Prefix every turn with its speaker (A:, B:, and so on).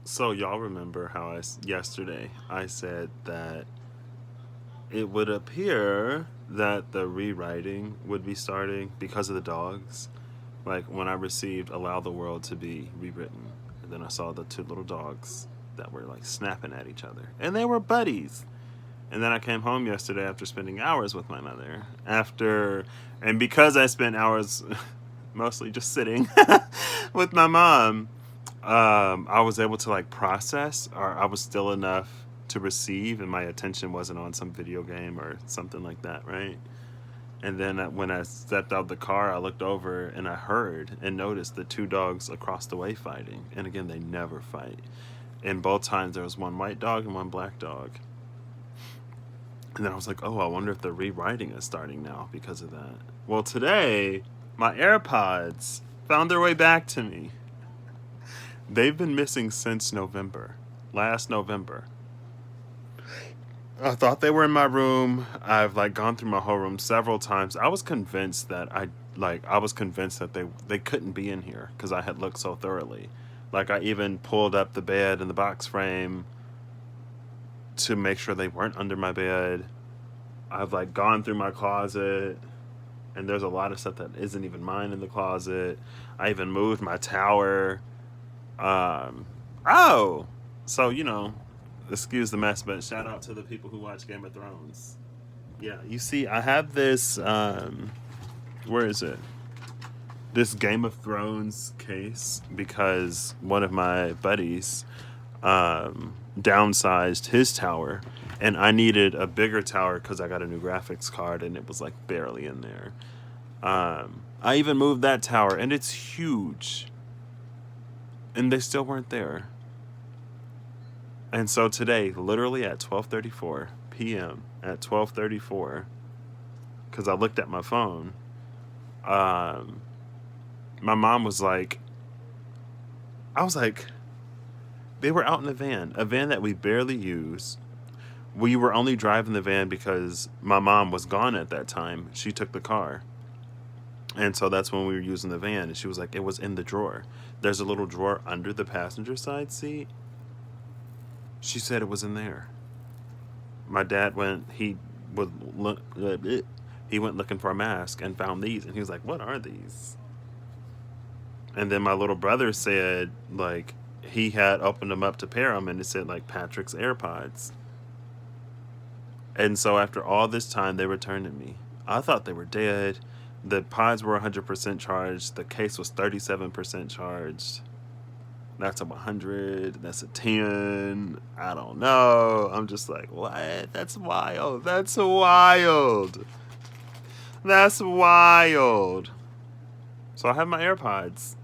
A: So y'all remember how yesterday I said that it would appear that the rewriting would be starting because of the dogs. Like when I received "Allow the World to Be Rewritten," and then I saw the two little dogs that were like snapping at each other, and they were buddies. And then I came home yesterday after spending hours with my mother. And because I spent hours mostly just sitting with my mom, I was able to like process, or I was still enough to receive, and my attention wasn't on some video game or something like that, right? And then when I stepped out of the car, I looked over and I heard and noticed the two dogs across the way fighting. And again, they never fight. And both times there was one white dog and one black dog. And then I was like, oh, I wonder if the rewriting is starting now because of that. Well, today, my AirPods found their way back to me. They've been missing since November, last November. I thought they were in my room. I've like gone through my whole room several times. I was convinced that they couldn't be in here because I had looked so thoroughly. Like I even pulled up the bed and the box frame to make sure they weren't under my bed. I've like gone through my closet, and there's a lot of stuff that isn't even mine in the closet. I even moved my tower. Um, oh, so excuse the mess, but shout out to the people who watch Game of Thrones. Yeah, you see, I have this. Where is it? This Game of Thrones case because one of my buddies downsized his tower, and I needed a bigger tower because I got a new graphics card, and it was like barely in there. I even moved that tower, and it's huge, and they still weren't there. And so today, literally at 12:34 p.m. at 12:34, because I looked at my phone, um, my mom was like, I was like, they were out in a van that we barely use. We were only driving the van because my mom was gone at that time. She took the car. And so that's when we were using the van. And she was like, it was in the drawer. There's a little drawer under the passenger side seat. She said it was in there. My dad he went looking for a mask and found these. And he was like, what are these? And then my little brother said, like, he had opened them up to pair them, and it said, like, Patrick's AirPods. And so after all this time, they returned to me. I thought they were dead. The pods were 100% charged. The case was 37% charged. That's a 100. That's a 10. I don't know. I'm just like, what? That's wild. That's wild. That's wild. So I have my AirPods.